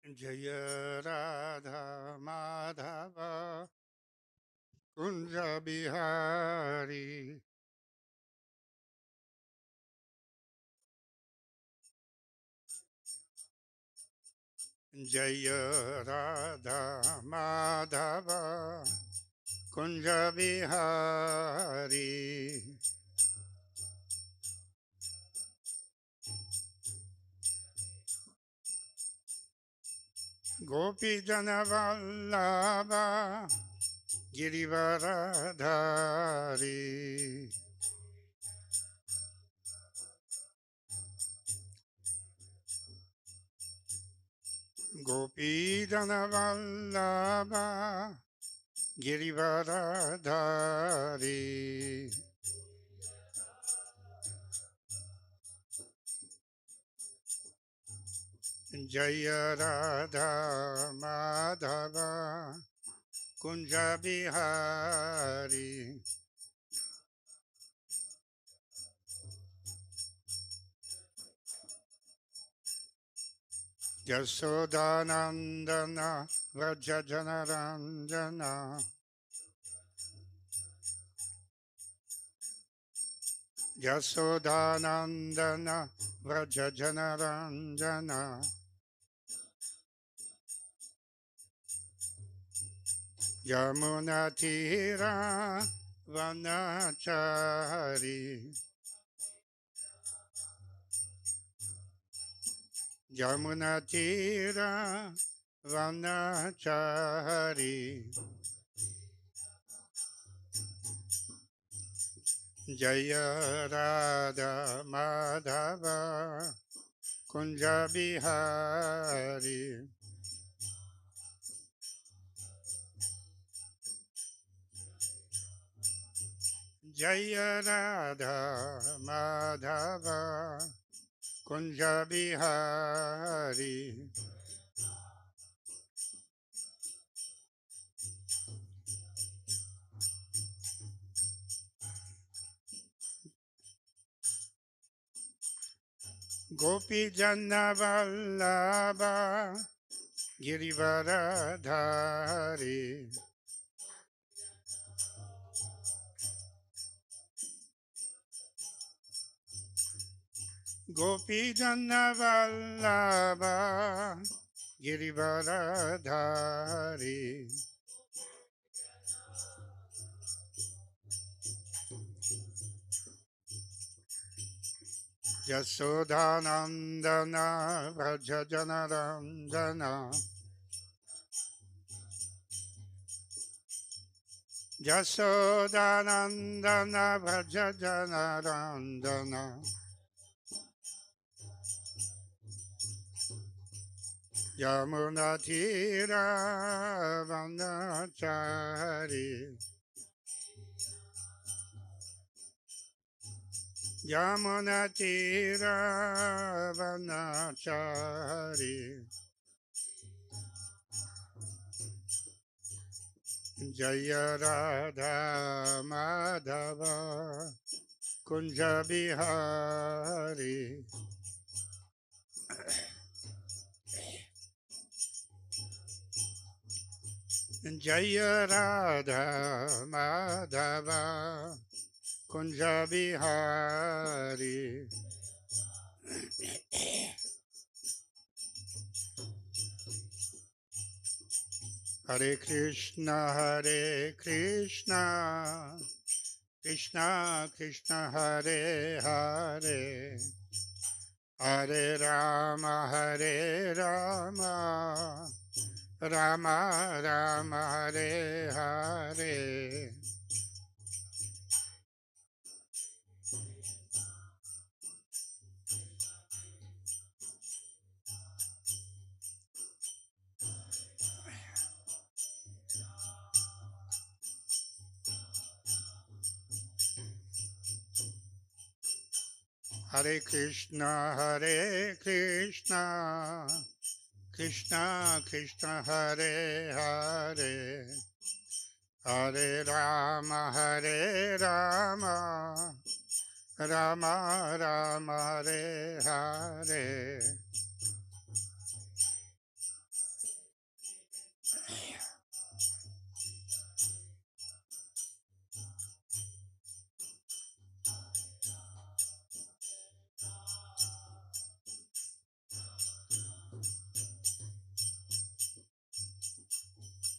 Jaya Radha Madhava Kunja Bihari Jaya Radha Madhava Kunja Bihari Gopi Jana Vallabha Girivaradhari Gopi Jana Vallabha Girivaradhari Jaya Radha Madhava Kunja Bihari Yasodanandana Vrajajanaranjana Yasodanandana Vrajajanaranjana Yamunatira Vanachari Yamunatira Vanachari Jaya Radha Madhava Kunja Bihari Jaya Radha Madhava Kunja Bihari Gopi Jana Vallabha Girivaradhari Gopi Jana Vallabha Girivaradhari Yasodhanandana Vrajajanaranjana Yasodhanandana Vrajajanaranjana Yamunatira Vanachari Yamunatira Vanachari Jaya Radha Madhava Kunja Bihari Jaya Radha Madhava Kunja Bihari Hare Krishna Hare Krishna Krishna Krishna Hare Hare Hare Rama Hare Rama Rama Rama Hare Hare Hare Krishna Hare Krishna Krishna Krishna Hare Hare Hare Rama Hare Rama Rama Rama Hare Hare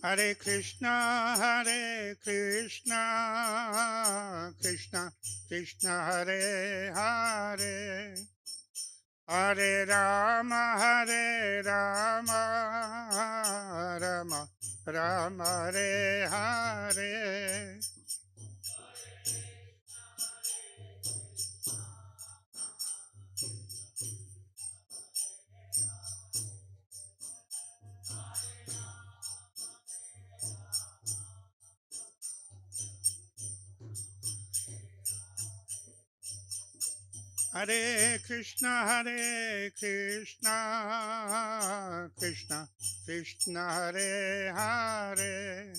Hare Krishna, Hare Krishna, Krishna Krishna, Hare Hare, Hare Rama, Hare Rama, Rama Rama, Hare Hare. Hare Krishna, Hare Krishna, Krishna Krishna, Hare Hare,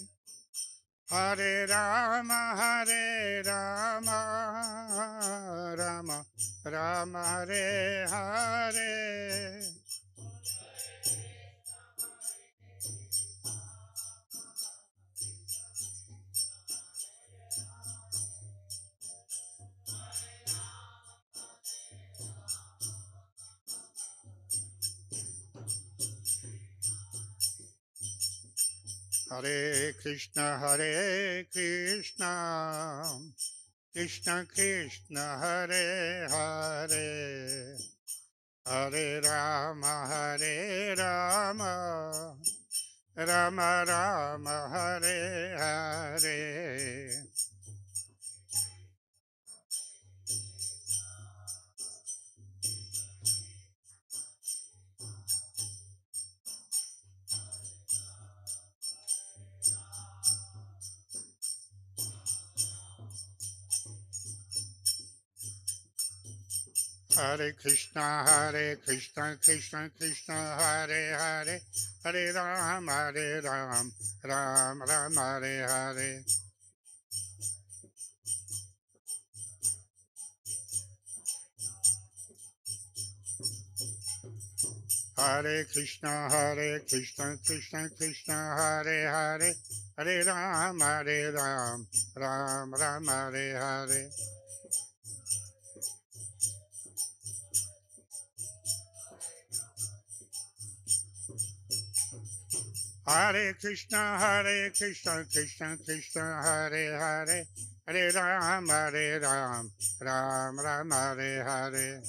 Hare Rama, Hare Rama, Rama Rama, Hare Hare. Hare Krishna, Hare Krishna, Krishna Krishna, Hare Hare, Hare Rama, Hare Rama, Rama Rama, Hare Hare. Hare Krishna, Krishna Krishna, Hare Hare, Hare Ram, Ram Ram, Hare Hare. Hare Krishna, Krishna Krishna, Hare Hare, Hare Ram, Ram Ram, Hare Hare. Hare Krishna, Krishna Krishna, Hare Hare, Hare Ram, Ram Ram, Hare Hare.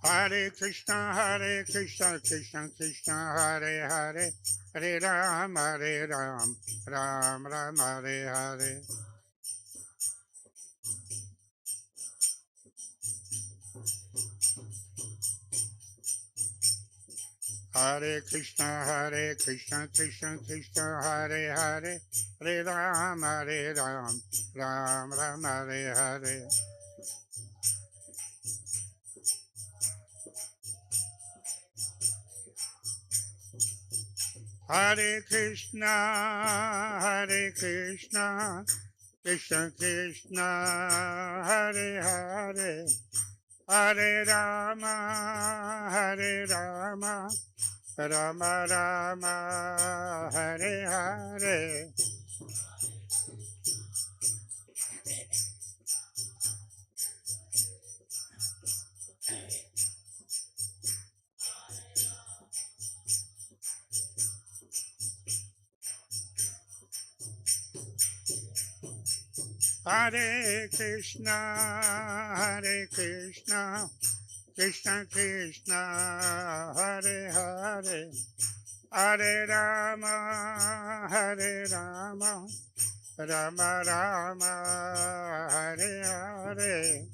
Hare Krishna, Krishna Krishna, Hare Hare, Hare Ram, Ram Ram, Hare Hare. Hare Krishna, Krishna Krishna, Hare Hare, Hare Ram, Ram Ram, Hare Hare. Hare Krishna, Krishna Krishna, Hare Hare, Hare Rama, Rama Rama, Hare Hare. Hare Krishna, Krishna Krishna, Hare Hare, Hare Rama, Rama Rama, Hare Hare.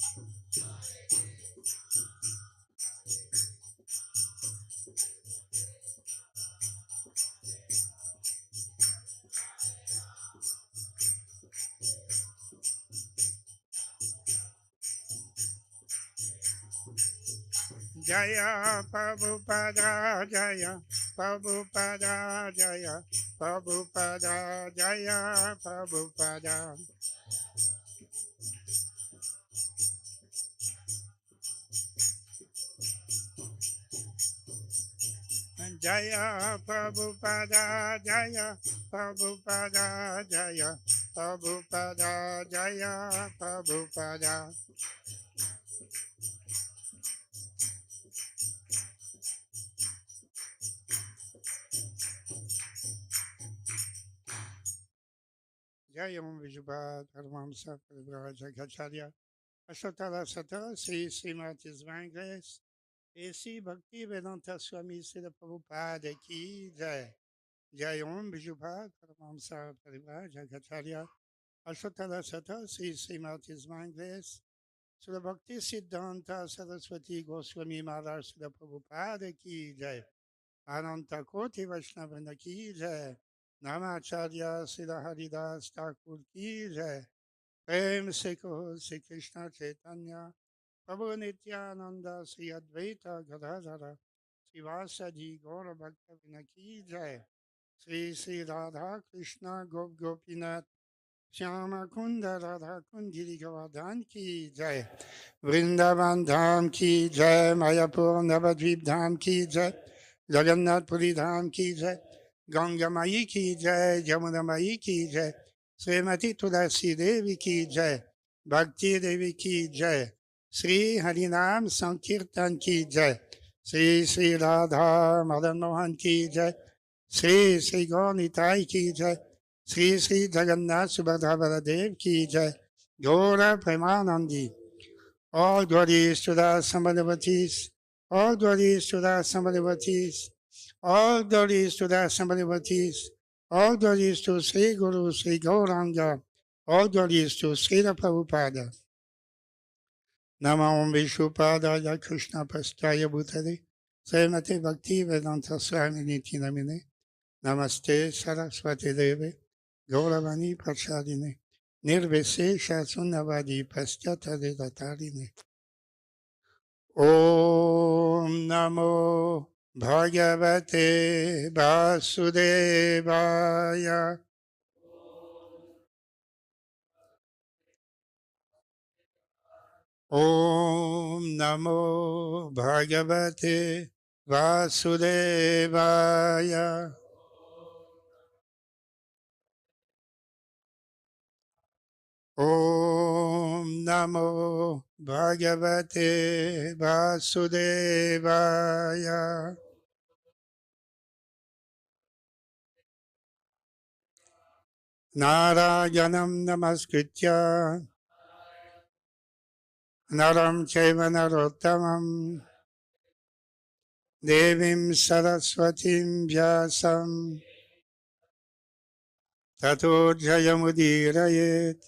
Jaya Prabhupada, Jaya Prabhupada, Jaya Prabhupada, Jaya Prabhupada. Jaya Prabhupada, Jaya Prabhupada, Jaya Prabhupada, Jaya Prabhupada. Jai Om Vijubha Dharmamsa Paribhara Jagacharya Ashotara Sata Sri Srimad His Divine Grace Esi Bhakti Vedanta Swami Srila Prabhupada Ki Jai Jai Om Vijubha Dharmamsa Paribhara Jagacharya Ashotara Sata Sri Srimad His Divine Grace Srila Bhakti Siddhanta Saraswati Goswami Maharaj Srila Prabhupada Ki Jai Ananta Koti Vaishnavana Ki Jai Namacharya Srila Haridas Thakur Ki Jai प्रेम से कहो श्री कृष्ण चैतन्य प्रभु नित्यानंद श्री अद्वैत गदाधर श्रीवासजी गौर भक्त की जय श्री श्री राधा कृष्ण गोप गोपीनाथ श्याम कुंद राधा कुंज गिरी गवाधान की जय वृंदावन धाम की जय मायापुर नवद्वीप धाम की जय जगन्नाथपुरी धाम की जय गंगा माई की जय जमुना माई की जय श्रीमती तुलसी देवी की जय भक्ति देवी की जय श्री हरिनाम संकीर्तन की जय श्री श्री राधा मदन मोहन की जय श्री श्री गौनिताई की जय श्री श्री जगन्नाथ सुभद्रा बलदेव की जय गौर Premanandi all glories to the Sambhavatis, all glories to the Sambhavatis, all glories to the Sambhavatis, all glories to Sri Guru Sri Gauranga, all glories to Srila Prabhupada. Namam Vishnupadaya Krishna Pastaya Bhutale, Srimati Bhakti Vedanta Swami Niti Namine, Namaste Saraswati Deve, Gauravani Prachadine, Nirvesesha Sunnavadi Pastyata Devatarine. Om Namo Bhagavate Vasudevaya. Om Namo Bhagavate Vasudevaya. Om Namo Bhagavate Vasudevaya. Narayanam Namaskritya Naram Chaiva Narottamam Devim Saraswatim Vyasam Tato Jayamudirayet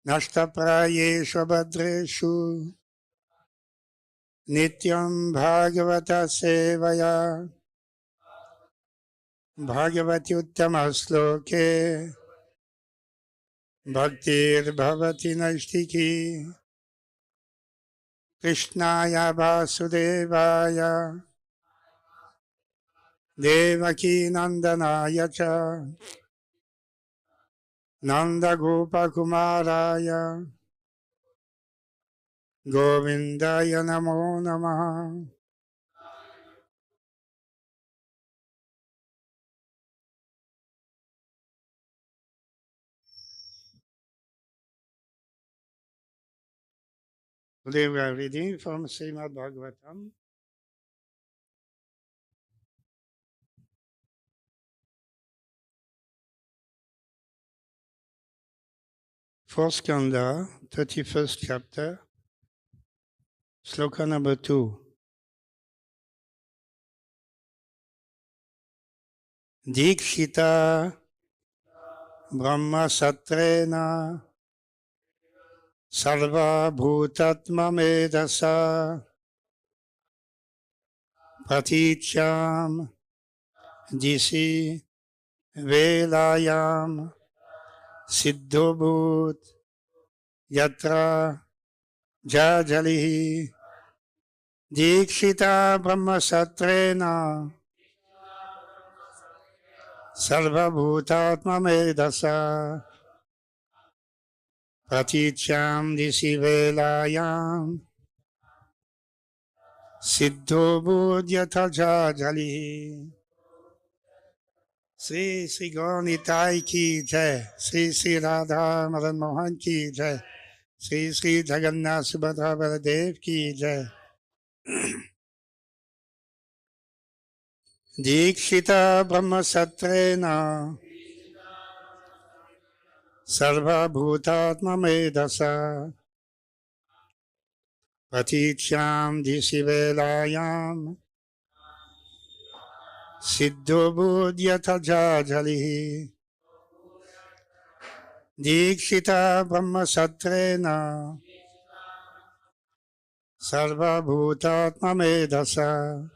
Nashtaprayeshu Bhadreshu Nityam Bhagavata Sevaya Bhagavati Uttama Sloke Bhaktir Bhavati Naistiki Krishnaya Vasudevaya Devaki Nandanaya Cha Nanda Gopa Kumaraya Govindaya Namo Namaha. Today we are reading from Srimad Bhagavatam, fourth skanda, 31st chapter, sloka number 2. Dikshita Brahma Satrena Sarva Bhutatma Medasa Praticham Disi Velayam Siddhobhut Yatra Jajalihi Dikshita Brahma Satrena Sarva Bhutatma Medasa Praticham Disi Velayam Siddho Bodhyata Jali. Sri Sri Gaunitai ki jai. Sri Sri Radha Madan Mohan ki jai. Sri Sri Jagannath Subhadra Baladev ki jai. Dikshita Brahma Satrena Sarva Bhutatma Medasa Pratichyam Disivelayam Siddho Buddhyata Jajalihi Dikshita Brahma Satrena Sarva Bhutatma Medasa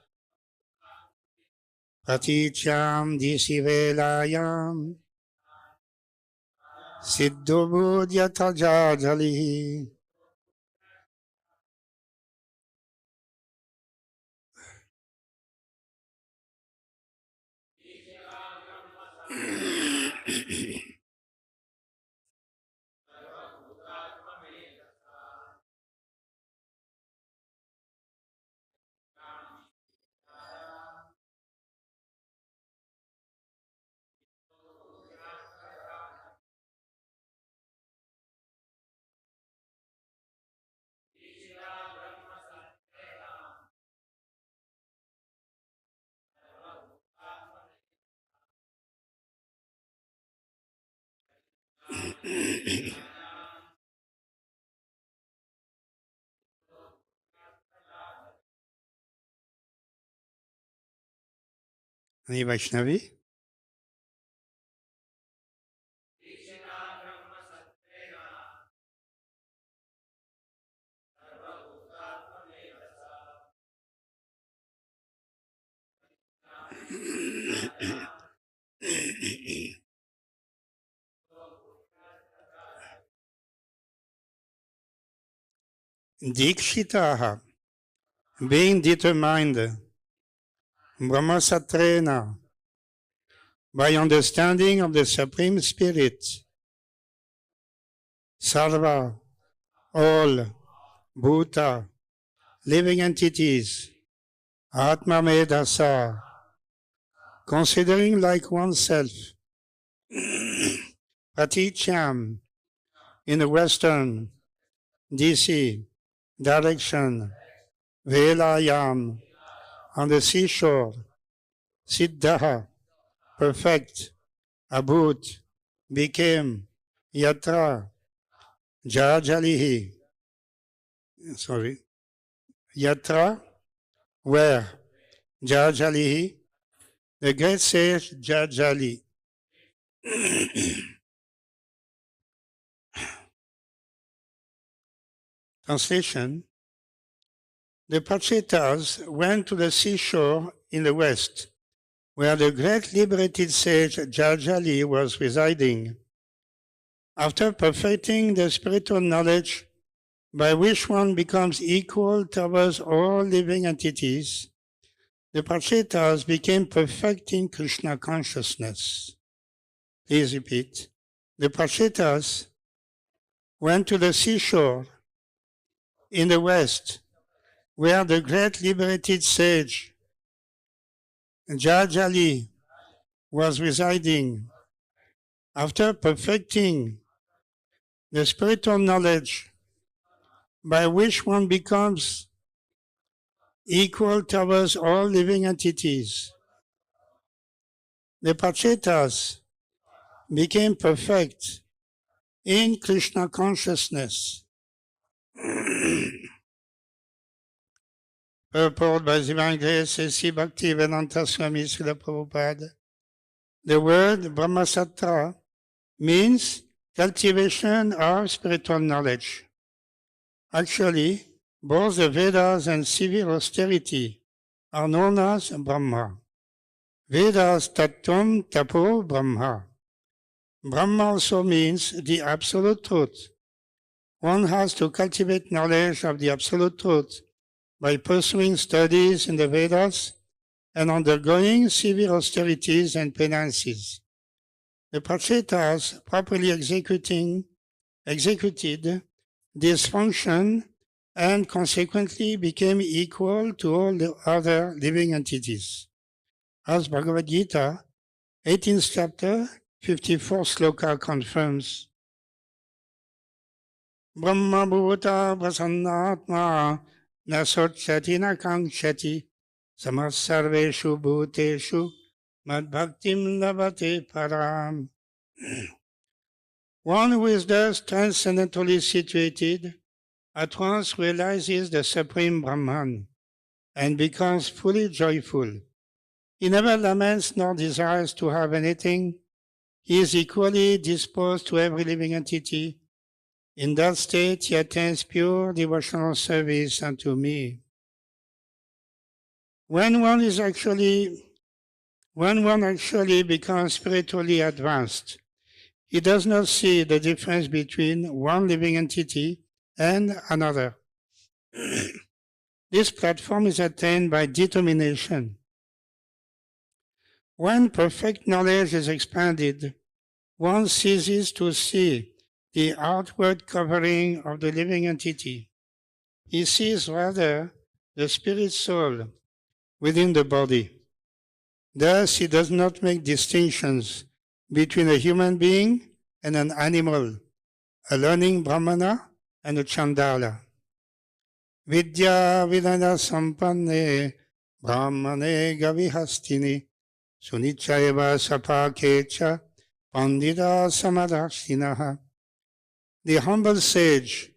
Pratichyam Disivelayam Siddho Buddhyata Jajalihi. Any Vaishnavi? Dikshitaha, being determined, Brahmasatrena, by understanding of the Supreme Spirit, Sarva, all, Bhuta, living entities, Atma Medasa, considering like oneself, Pratichyam, in the western, DC, direction, Velayam, on the seashore, Siddha, perfect, Abhut, became, Yatra, Jajalihi, Yatra, where, Jajalihi, the great sage Jajali. Translation: the Pachetas went to the seashore in the west, where the great liberated sage Jajali was residing. After perfecting the spiritual knowledge by which one becomes equal towards all living entities, the Pachetas became perfect in Krishna consciousness. Please repeat. The Pachetas went to the seashore in the west, where the great liberated sage Jajali was residing. After perfecting the spiritual knowledge by which one becomes equal towards all living entities, the Pachetas became perfect in Krishna consciousness. Purport by Divine Grace A.C. Bhaktivedanta Swami Srila Prabhupada. The word Brahmasatra means cultivation of spiritual knowledge. Actually, both the Vedas and civil austerity are known as Brahma. Vedas Tattvam Tapo Brahma. Brahma also means the absolute truth. One has to cultivate knowledge of the absolute truth by pursuing studies in the Vedas and undergoing severe austerities and penances. The Pachetas properly executed this function and consequently became equal to all the other living entities. As Bhagavad Gita, 18th chapter, 54th sloka confirms, Brahma Bhuta Prasannatma na Sochati na Kankshati Samasarveshu Bhuteshu Madbhaktim Lavate Param. One who is thus transcendently situated at once realizes the Supreme Brahman and becomes fully joyful. He never laments nor desires to have anything. He is equally disposed to every living entity. In that state, he attains pure devotional service unto me. When one actually becomes spiritually advanced, he does not see the difference between one living entity and another. This platform is attained by determination. When perfect knowledge is expanded, one ceases to see the outward covering of the living entity. He sees rather the spirit soul within the body. Thus, he does not make distinctions between a human being and an animal, a learning brahmana and a chandala. Vidya vidana sampanne brahmane gavihastini sunichayava sapakecha pandita samadharshinaha. The humble sage,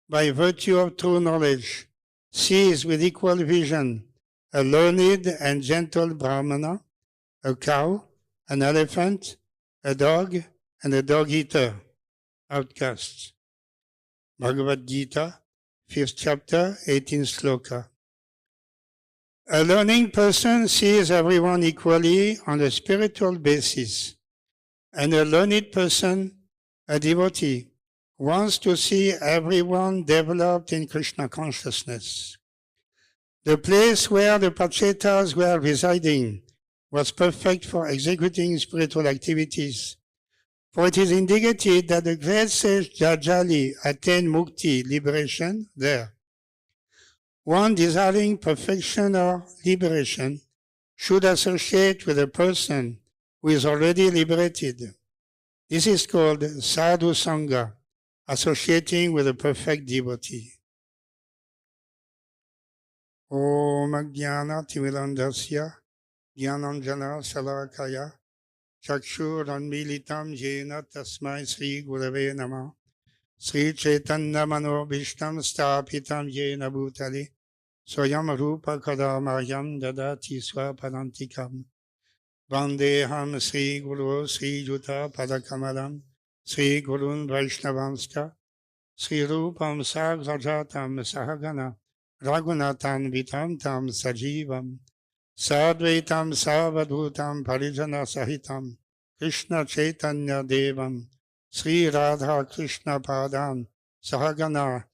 by virtue of true knowledge, sees with equal vision a learned and gentle brahmana, a cow, an elephant, a dog, and a dog-eater, outcasts. Bhagavad Gita, 5th chapter, 18th sloka. A learning person sees everyone equally on a spiritual basis, and a learned person, a devotee, wants to see everyone developed in Krishna consciousness. The place where the Pachetas were residing was perfect for executing spiritual activities, for it is indicated that the great sage Jajali attained mukti, liberation, there. One desiring perfection or liberation should associate with a person who is already liberated. This is called sadhu sangha, associating with a perfect devotee. Om Jnana Timilandasya Jnananjana Salakaya Chakshuranmilitam Jena Tasmai Sri Gurave Namah Sri Chaitanya Manobhishtam Stapitam Jena Bhutale Swayam Rupa Kadamayam Dadati Swapadantikam Vandeham Sri Guru Sri Juta Padakamalam Sri Gurun Vaishnavamska Sri Rupam Sagrajatam Sahagana Raghunathan Vitam Tam Sajivam Sadvaitam Savadhutam Parijana Sahitam Krishna Chaitanya Devam Sri Radha Krishna Padan Sahagana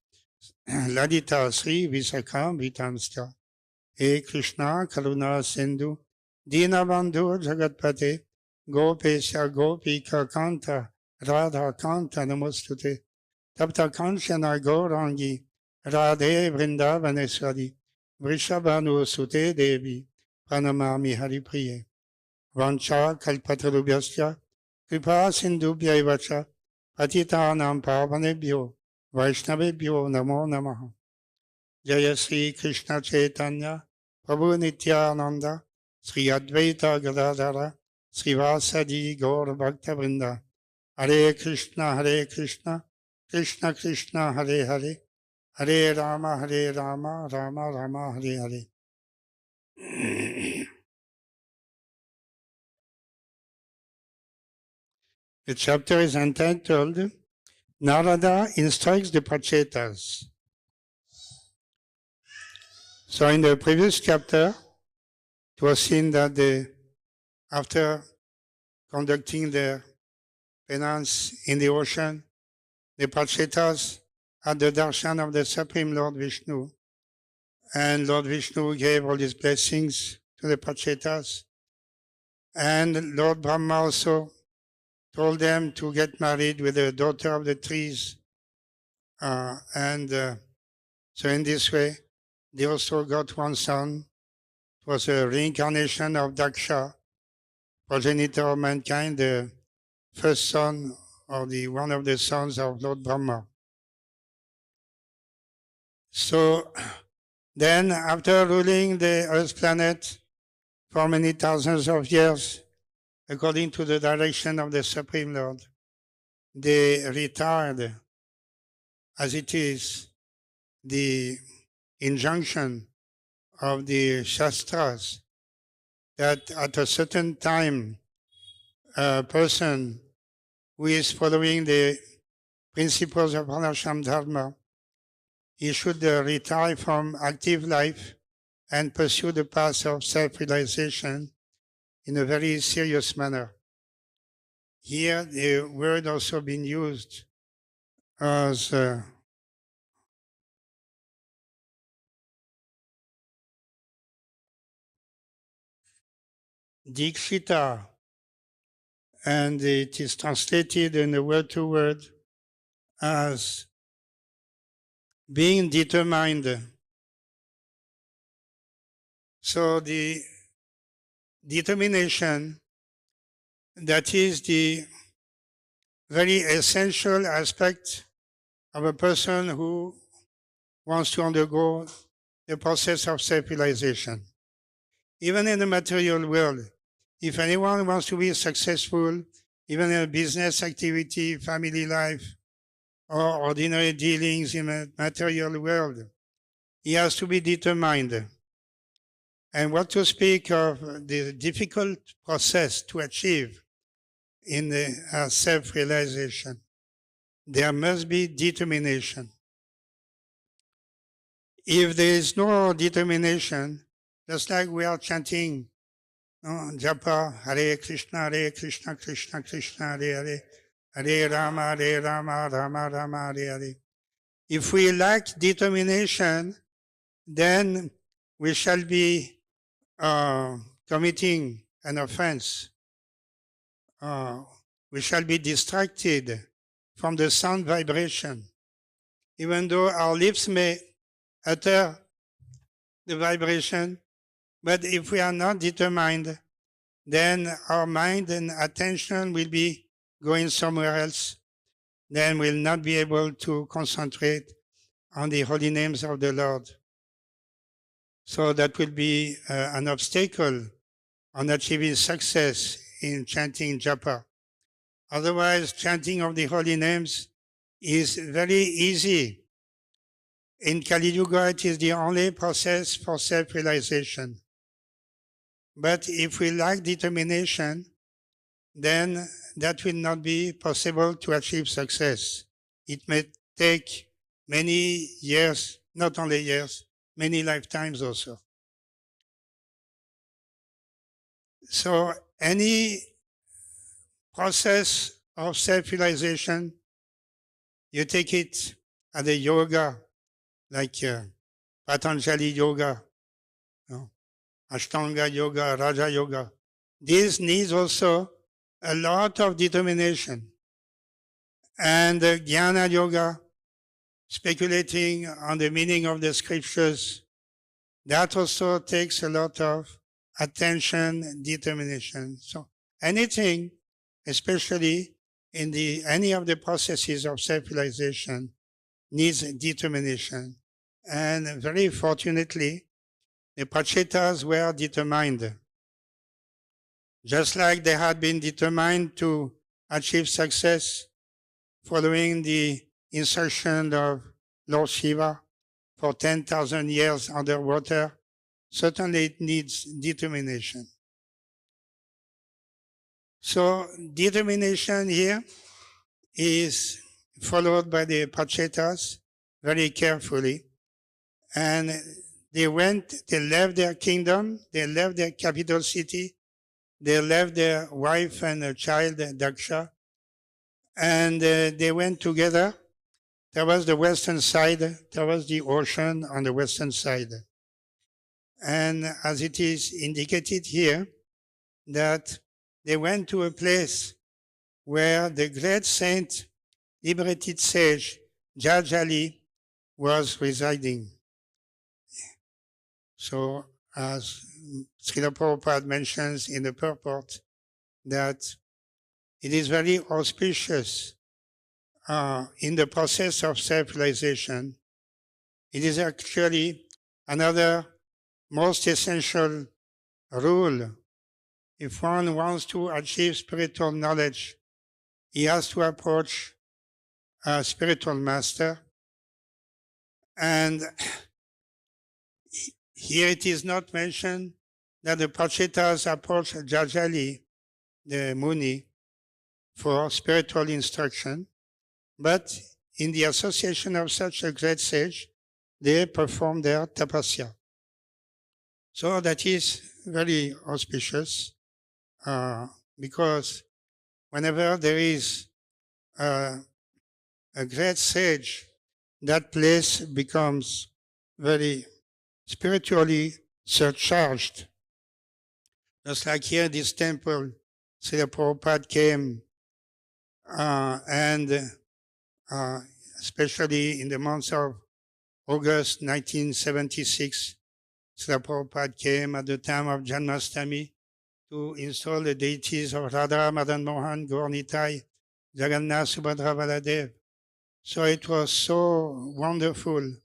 Ladita Sri Visakam Vitamska He Krishna Karuna Sindhu Dinabandhu Jagatpate Gopesha Gopika Kanta Radha Kanta Namostute Tapta Kanchana Gaurangi Radhe Vrindavaneshwari Vrishabhanu Sute Devi Pranamami Haripriye Vancha Kalpatarubhyasya Kripa Sindhubhya Evacha Patitanam Pavanebhyo Vaishnavebhyo Namo Namaha Jaya Sri Krishna Chaitanya Prabhu Nityananda Sri Advaita Gadadhara Sri Vasadi Gaur Bhakta Vrinda Hare Krishna Krishna Krishna Hare Hare Hare Rama Rama Rama Hare Hare. The chapter is entitled Narada Instructs the Pachetas. So in the previous chapter, it was seen that after conducting their penance in the ocean, the Pachetas had the darshan of the Supreme Lord Vishnu, and Lord Vishnu gave all his blessings to the Pachetas, and Lord Brahma also told them to get married with the daughter of the trees, so in this way they also got one son. It was a reincarnation of Daksha, progenitor of mankind, the first son or one of the sons of Lord Brahma. So then, after ruling the Earth planet for many thousands of years, according to the direction of the Supreme Lord, they retard, as it is the injunction of the Shastras, that at a certain time, a person who is following the principles of Varnashram Dharma, he should retire from active life and pursue the path of self-realization in a very serious manner. Here, the word also been used as Dikshita, and it is translated in the word to word as being determined. So the determination, that is the very essential aspect of a person who wants to undergo the process of self-realization. Even in the material world, if anyone wants to be successful, even in a business activity, family life, or ordinary dealings in the material world, he has to be determined. And what to speak of the difficult process to achieve in the self-realization. There must be determination. If there is no determination, just like we are chanting japa, Hare Krishna, Krishna Krishna, Hare Hare, Hare Rama, Rama Rama, Hare Hare. If we lack determination, then we shall be committing an offense. We shall be distracted from the sound vibration. Even though our lips may utter the vibration, but if we are not determined, then our mind and attention will be going somewhere else. Then we'll not be able to concentrate on the holy names of the Lord. So that will be an obstacle on achieving success in chanting japa. Otherwise, chanting of the holy names is very easy. In Kali Yuga, it is the only process for self-realization. But if we lack determination, then that will not be possible to achieve success. It may take many years, not only years, many lifetimes also. So any process of self-realization, you take it as a yoga, like Patanjali yoga, Ashtanga yoga, Raja yoga. This needs also a lot of determination. And Jnana yoga, speculating on the meaning of the scriptures, that also takes a lot of attention, determination. So anything, especially in any of the processes of self-realization, needs determination. And very fortunately, the Prachetas were determined. Just like they had been determined to achieve success following the insertion of Lord Shiva for 10,000 years underwater, certainly it needs determination. So determination here is followed by the Prachetas very carefully. And they left their kingdom, they left their capital city, they left their wife and a child, Daksha, and they went together. There was the western side, there was the ocean on the western side. And as it is indicated here, that they went to a place where the great saint, liberated sage, Jajali, was residing. So, as Srila Prabhupada mentions in the purport, that it is very auspicious in the process of self-realization. It is actually another most essential rule. If one wants to achieve spiritual knowledge, he has to approach a spiritual master. And here it is not mentioned that the Prachetas approach Jajali, the Muni, for spiritual instruction, but in the association of such a great sage, they perform their tapasya. So that is very auspicious, because whenever there is a great sage, that place becomes very spiritually surcharged. Just like here, this temple, Srila Prabhupada came, and especially in the month of August 1976, Srila Prabhupada came at the time of Janmashtami to install the deities of Radha, Madan Mohan, Gaur Nitai, Jagannath, Subhadra, Baladev. So it was so wonderful.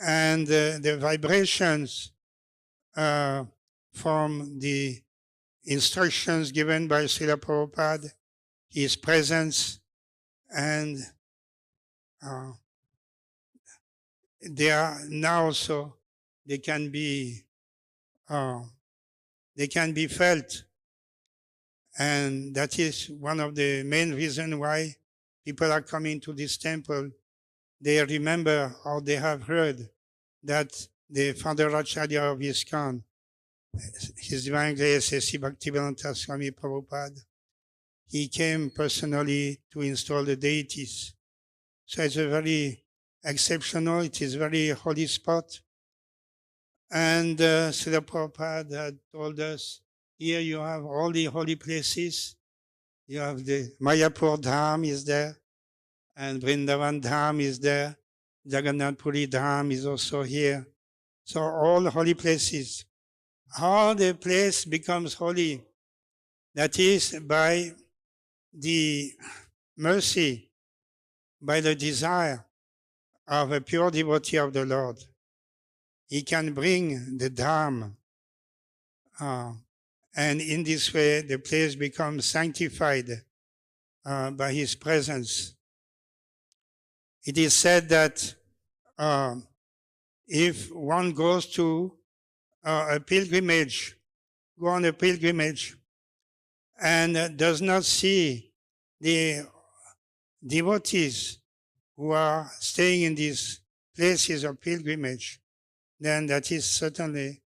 And the vibrations from the instructions given by Srila Prabhupada, his presence, and they are now also, they can be felt. And that is one of the main reasons why people are coming to this temple. They remember or they have heard that the founder Acharya of Iskcon, His Divine Grace A.C. Bhaktivedanta Swami Prabhupada, he came personally to install the deities. So it's a very exceptional, it is a very holy spot. And Srila Prabhupada had told us, here you have all the holy places. You have the Mayapur Dham is there, and Vrindavan Dham is there. Jagannath Puri Dham is also here. So all holy places. How the place becomes holy, that is by the mercy, by the desire of a pure devotee of the Lord. He can bring the Dham, and in this way the place becomes sanctified by his presence. It is said that if one goes to a pilgrimage, go on a pilgrimage, and does not see the devotees who are staying in these places of pilgrimage, then that is certainly,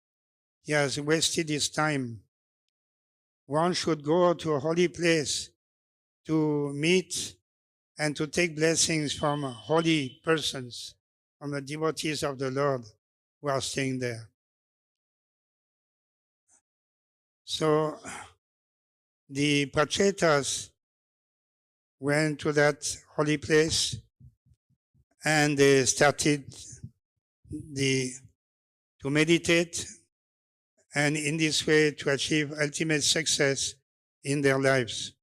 he has wasted his time. One should go to a holy place to meet and to take blessings from holy persons, from the devotees of the Lord who are staying there. So the Prachetas went to that holy place and they started to meditate, and in this way to achieve ultimate success in their lives.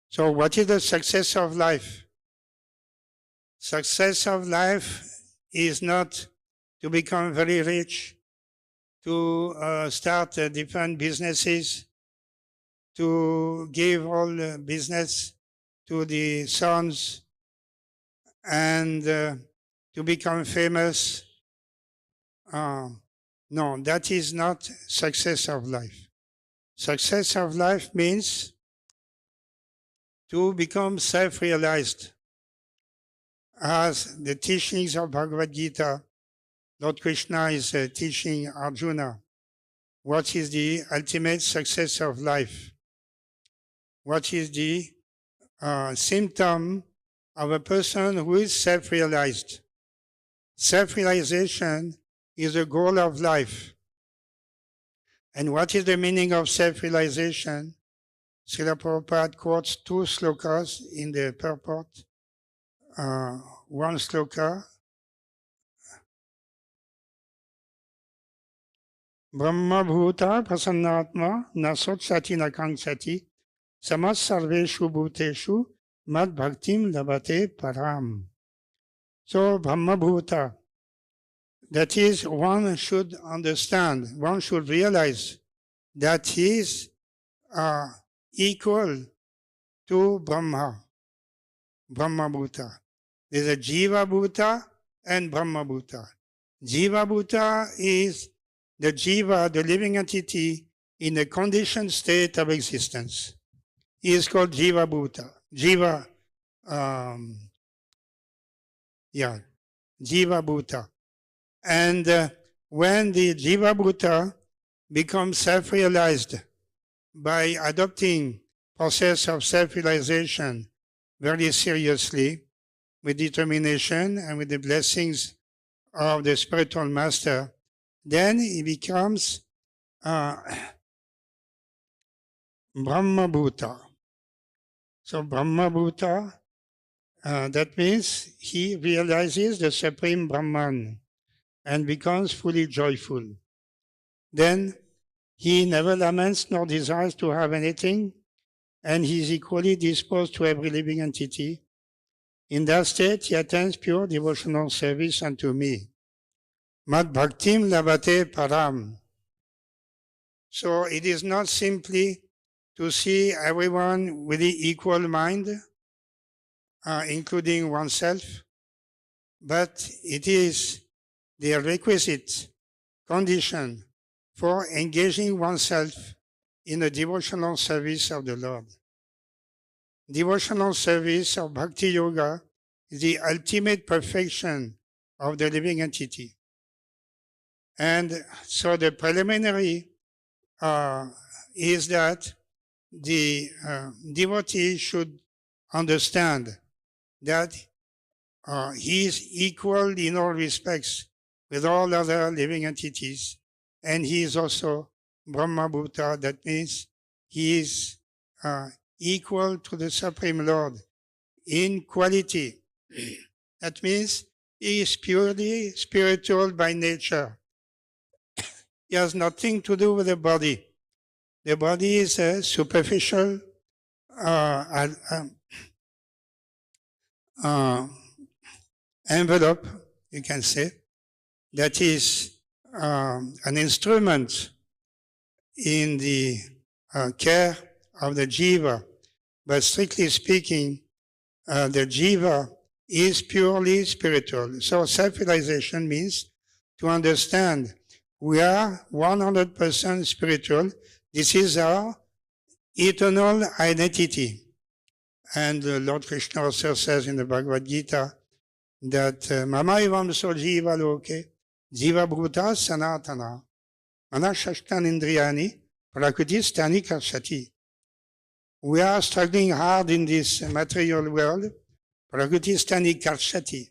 So what is the success of life? Success of life is not to become very rich, to start different businesses, to give all the business to the sons, and to become famous. No, that is not success of life. Success of life means to become self-realized. As the teachings of Bhagavad Gita, Lord Krishna is teaching Arjuna what is the ultimate success of life. What is the symptom of a person who is self-realized. Self-realization is the goal of life. And what is the meaning of self-realization? Srila Prabhupada quotes two slokas in the purport. One sloka, Brahma Bhuta Prasannatma Nasotsati Nakangsati Samas Sarveshu Bhuteshu Mad Bhaktim Labate Param. So Brahma Bhuta, that is, one should understand, one should realize that he is equal to Brahma, Brahma Bhuta. There's a Jiva Bhuta and Brahma Bhuta. Jiva Bhuta is the Jiva, the living entity, in a conditioned state of existence. He is called Jiva Bhuta. Jiva, Jiva Bhuta. And when the Jiva Bhuta becomes self-realized by adopting process of self-realization very seriously, with determination and with the blessings of the spiritual master, then he becomes Brahma Bhuta. So Brahma Bhuta, that means he realizes the Supreme Brahman and becomes fully joyful. Then he never laments nor desires to have anything, and he is equally disposed to every living entity. In that state, he attends pure devotional service unto me. Mad bhaktim labate param. So it is not simply to see everyone with the equal mind, including oneself, but it is the requisite condition for engaging oneself in the devotional service of the Lord. Devotional service of Bhakti Yoga is the ultimate perfection of the living entity. And so the preliminary is that the devotee should understand that he is equal in all respects with all other living entities, and he is also Brahma Bhuta. That means he is equal to the Supreme Lord in quality. That means he is purely spiritual by nature. He has nothing to do with the body. The body is a superficial envelope, you can say, that is an instrument in the care of the jiva. But strictly speaking, the jiva is purely spiritual. So self-realization means to understand we are 100% spiritual. This is our eternal identity. And Lord Krishna also says in the Bhagavad Gita that Mama evam so jiva loke, jiva bhuta sanatana, manashashtan indriyani, prakriti karshati. We are struggling hard in this material world, prakriti karshati.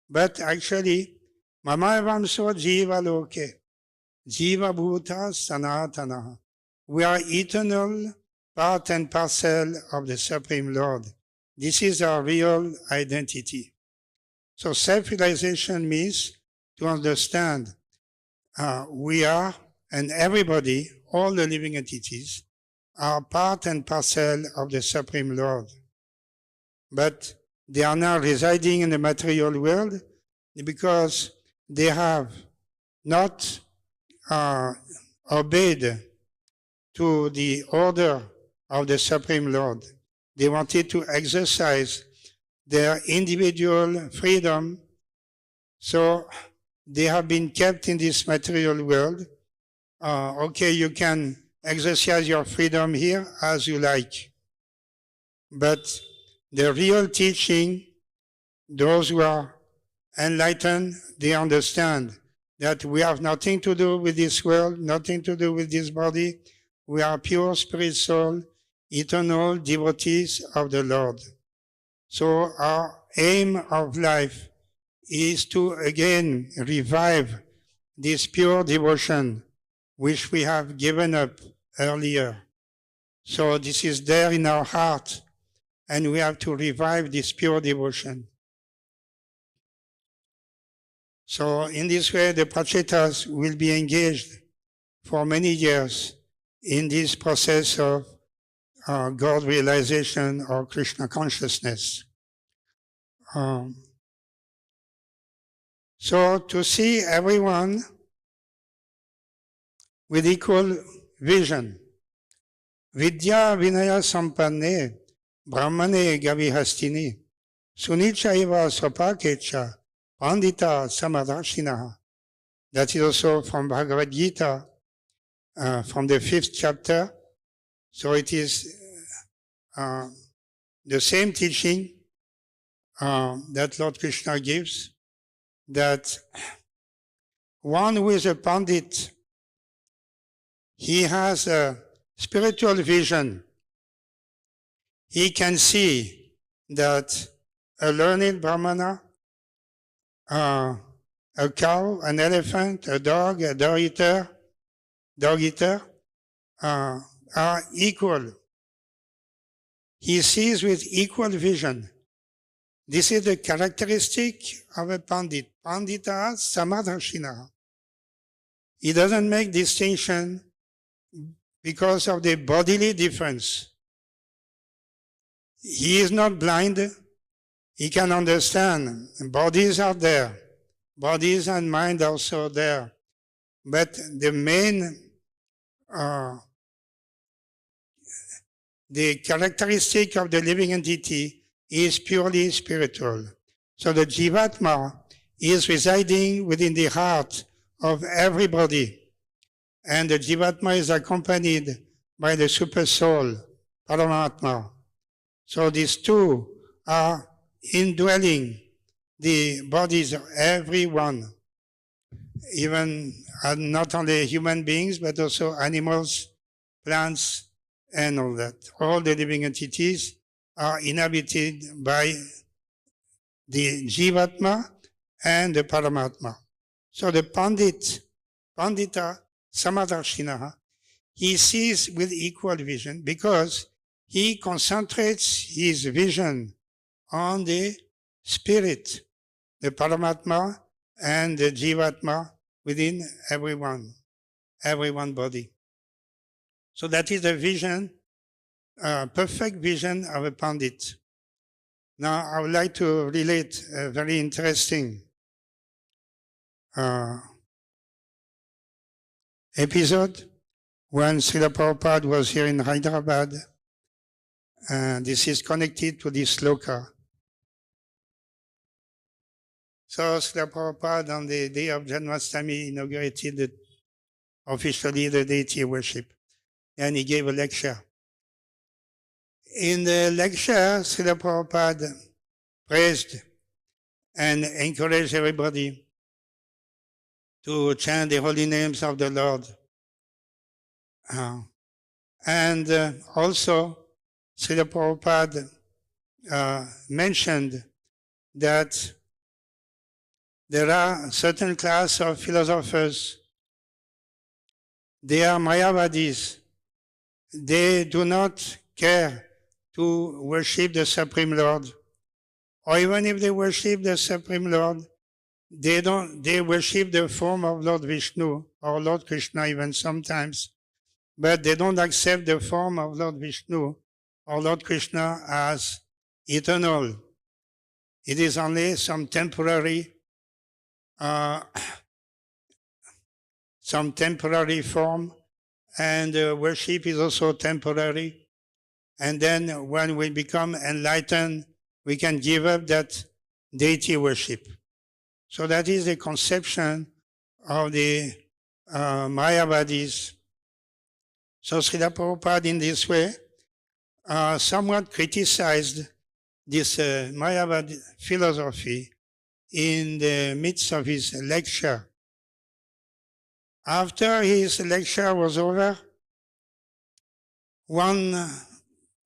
But actually, Mama evam so jiva loke, jiva bhuta sanatana. We are eternal, part and parcel of the Supreme Lord. This is our real identity. So self-realization means to understand we are, and everybody, all the living entities, are part and parcel of the Supreme Lord. But they are now residing in the material world because they have not obeyed to the order of the Supreme Lord. They wanted to exercise their individual freedom, so they have been kept in this material world. Okay, you can exercise your freedom here as you like. But the real teaching, those who are enlightened, they understand that we have nothing to do with this world, nothing to do with this body. We are pure spirit soul, eternal devotees of the Lord. So our aim of life is to again revive this pure devotion which we have given up earlier. So this is there in our heart, and we have to revive this pure devotion. So in this way, the Prachetas will be engaged for many years in this process of God realization or Krishna consciousness. So to see everyone with equal vision, Vidya Vinaya Sampanne brahmane gavihastini, sunichaiva swapakecha, pandita samadarshinaha. That is also from Bhagavad Gita, from the 5th chapter. So it is the same teaching that Lord Krishna gives, that one who is a pandit, he has a spiritual vision. He can see that a learned brahmana, a cow, an elephant, a dog eater, are equal. He sees with equal vision. This is the characteristic of a pandit. Pandita samadharshina. He doesn't make distinction because of the bodily difference. He is not blind. He can understand. Bodies are there. Bodies and mind are also there. But the main, the characteristic of the living entity is purely spiritual. So the Jivatma is residing within the heart of everybody. And the Jivatma is accompanied by the Super Soul, Paramatma. So these two are indwelling the bodies of everyone, even not only human beings, but also animals, plants, and all that. All the living entities are inhabited by the Jivatma and the Paramatma. So the Pandita Samadarshinaha, he sees with equal vision because he concentrates his vision on the spirit, the Paramatma and the Jivatma within everyone body. So that is the vision, perfect vision of a Pandit. Now I would like to relate a very interesting episode when Srila Prabhupada was here in Hyderabad. This is connected to this sloka. So Srila Prabhupada on the day of Janmashtami inaugurated officially the deity worship, and he gave a lecture. In the lecture, Srila Prabhupada praised and encouraged everybody to chant the holy names of the Lord. And also, Srila Prabhupada mentioned that there are certain class of philosophers. They are Mayavadis. They do not care to worship the Supreme Lord. Or even if they worship the Supreme Lord, they worship the form of Lord Vishnu or Lord Krishna even sometimes, but they don't accept the form of Lord Vishnu or Lord Krishna as eternal. It is only some temporary form, and worship is also temporary. And then when we become enlightened, we can give up that deity worship. So that is the conception of the Mayavadis. So Srila Prabhupada in this way somewhat criticized this Mayavad philosophy in the midst of his lecture. After his lecture was over, one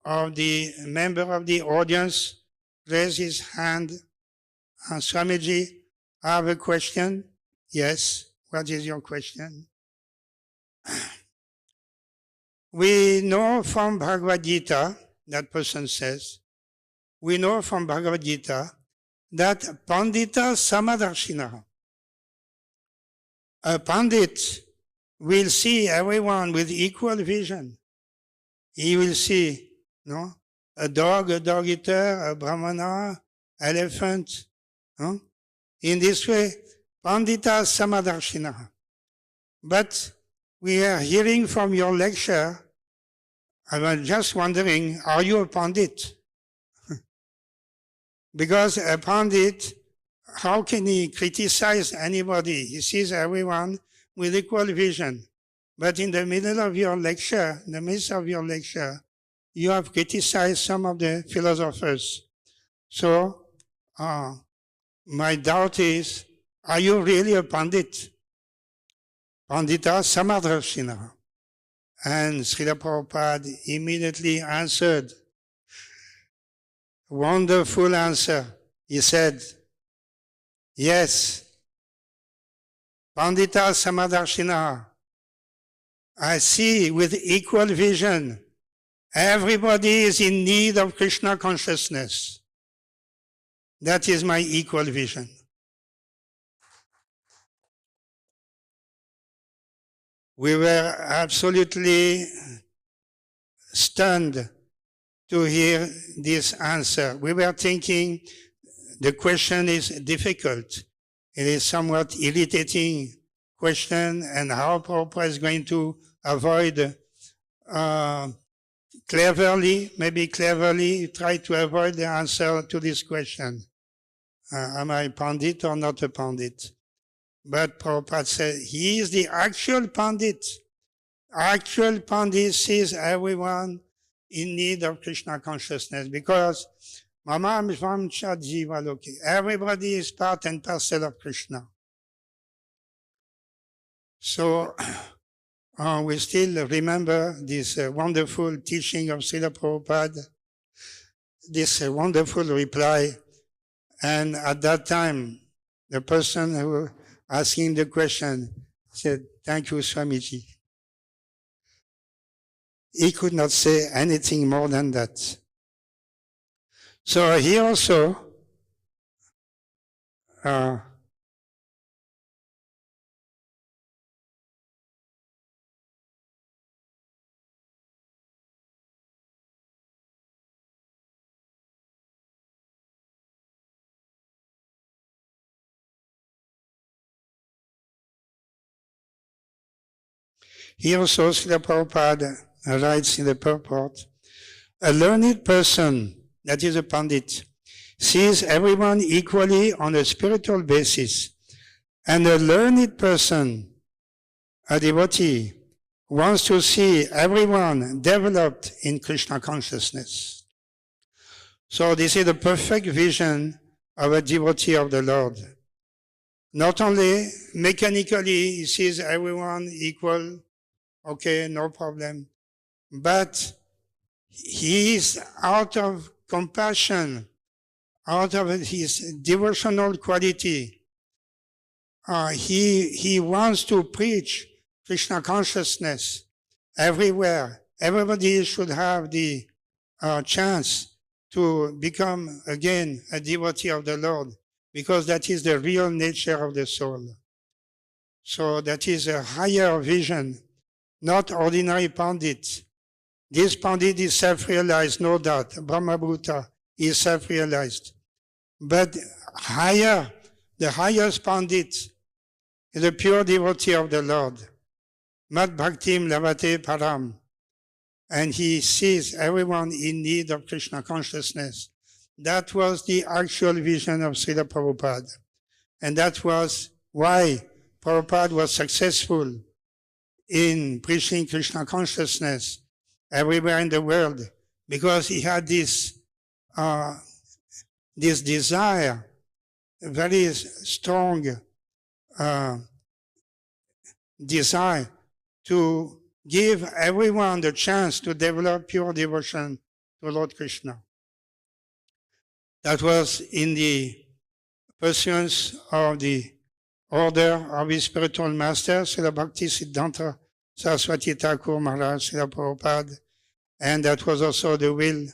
of the member of the audience raised his hand. Swamiji, I have a question. Yes, what is your question? We know from Bhagavad Gita, that person says, we know from Bhagavad Gita that Pandita Samadarshina, a Pandit will see everyone with equal vision. He will see, a dog eater, a brahmana, elephant. In this way, Pandita Samadarshina. But we are hearing from your lecture, I was just wondering, are you a Pandit? Because a Pandit, how can he criticize anybody? He sees everyone with equal vision. But in the middle of your lecture, in the midst of your lecture, you have criticized some of the philosophers. So, my doubt is, are you really a Pandit? Pandita Samadarshina. And Srila Prabhupada immediately answered, wonderful answer. He said, yes, Pandita Samadarshina, I see with equal vision, everybody is in need of Krishna consciousness. That is my equal vision. We were absolutely stunned to hear this answer. We were thinking the question is difficult. It is somewhat irritating question, and how Prabhupada is going to avoid maybe cleverly try to avoid the answer to this question. Am I Pandit or not a Pandit? But Prabhupada said, he is the actual Pandit. Actual Pandit sees everyone in need of Krishna consciousness, because Mamam Vamcha Jiva Loki. Everybody is part and parcel of Krishna. So we still remember this wonderful teaching of Srila Prabhupada, this wonderful reply. And at that time, the person who asking the question said, thank you, Swamiji. He could not say anything more than that. So he also Srila Prabhupada writes in the purport, a learned person, that is a Pandit, sees everyone equally on a spiritual basis, and a learned person, a devotee, wants to see everyone developed in Krishna consciousness. So this is the perfect vision of a devotee of the Lord. Not only mechanically he sees everyone equal, okay, no problem, but he is out of compassion, out of his devotional quality. He wants to preach Krishna consciousness everywhere. Everybody should have the chance to become again a devotee of the Lord, because that is the real nature of the soul. So that is a higher vision, not ordinary Pandit. This Pandit is self-realized, no doubt. Brahmabhuta is self-realized. But higher, the highest Pandit is a pure devotee of the Lord. Mad Bhaktim Lavate Param. And he sees everyone in need of Krishna consciousness. That was the actual vision of Srila Prabhupada. And that was why Prabhupada was successful in preaching Krishna consciousness everywhere in the world, because he had this desire, a very strong desire to give everyone the chance to develop pure devotion to Lord Krishna. That was in the pursuance of the order of his spiritual master, Srila Bhakti Siddhanta Saraswati Thakur Maharaj, Srila Prabhupada, and that was also the will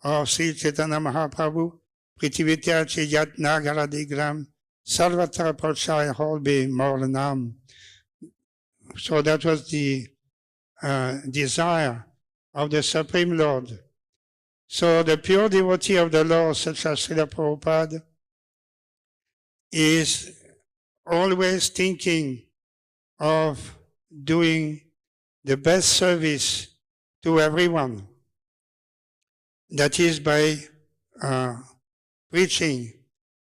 of Sri Chaitanya Mahaprabhu, Prithivitya Chiyat Nagara Digram, Sarvatra Prachaya Holbe Morlanam. So that was the desire of the Supreme Lord. So the pure devotee of the Lord, such as Srila Prabhupada, is always thinking of doing the best service to everyone. That is by preaching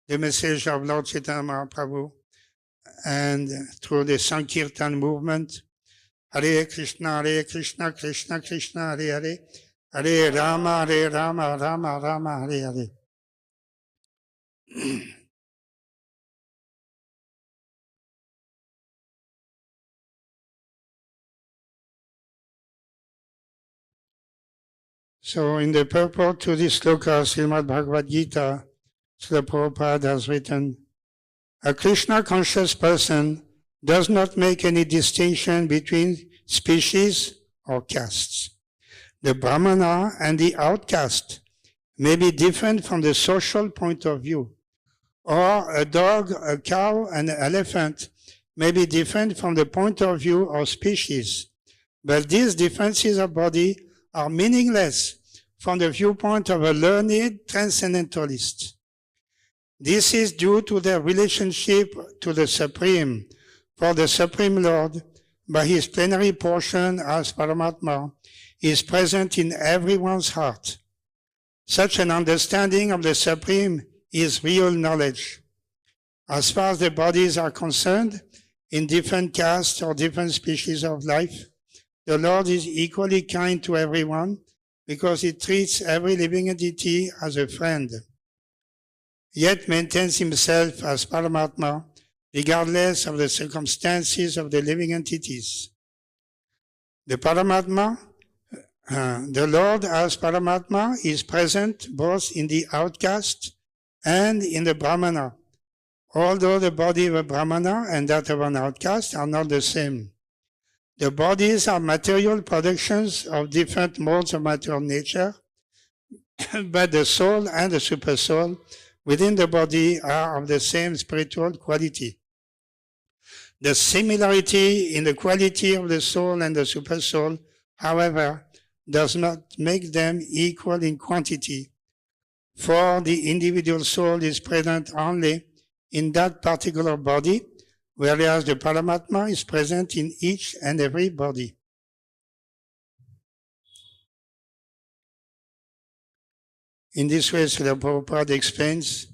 the message of Lord Chaitanya Mahaprabhu, and through the Sankirtan movement, Hare Krishna, Krishna Krishna, Hare Hare, Hare Rama, Rama Rama, Hare Hare. So in the purport to this sloka, Srimad Bhagavad Gita, Srila Prabhupada has written, a Krishna conscious person does not make any distinction between species or castes. The Brahmana and the outcast may be different from the social point of view, or a dog, a cow, and an elephant may be different from the point of view of species. But these differences of body are meaningless from the viewpoint of a learned transcendentalist. This is due to their relationship to the Supreme, for the Supreme Lord, by his plenary portion as Paramatma, is present in everyone's heart. Such an understanding of the Supreme is real knowledge. As far as the bodies are concerned, in different castes or different species of life, the Lord is equally kind to everyone because he treats every living entity as a friend, yet maintains himself as Paramatma regardless of the circumstances of the living entities. The Paramatma, the Lord as Paramatma is present both in the outcast and in the Brahmana, although the body of a Brahmana and that of an outcast are not the same. The bodies are material productions of different modes of material nature, but the soul and the supersoul within the body are of the same spiritual quality. The similarity in the quality of the soul and the supersoul, however, does not make them equal in quantity, for the individual soul is present only in that particular body, whereas the Paramatma is present in each and every body. In this way, Srila Prabhupada explains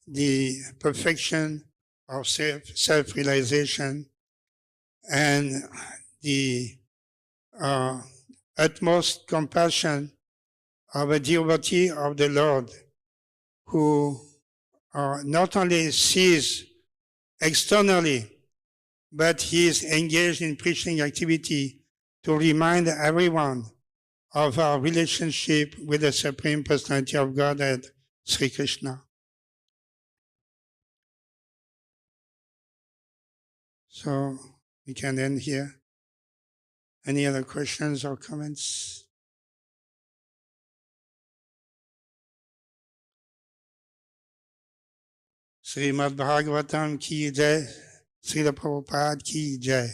the perfection of self-realization and the utmost compassion of a devotee of the Lord who not only sees externally, but he is engaged in preaching activity to remind everyone of our relationship with the Supreme Personality of Godhead, Sri Krishna. So we can end here. Any other questions or comments? Srimad Bhagavatam ki jai, Srila Prabhupada ki jai.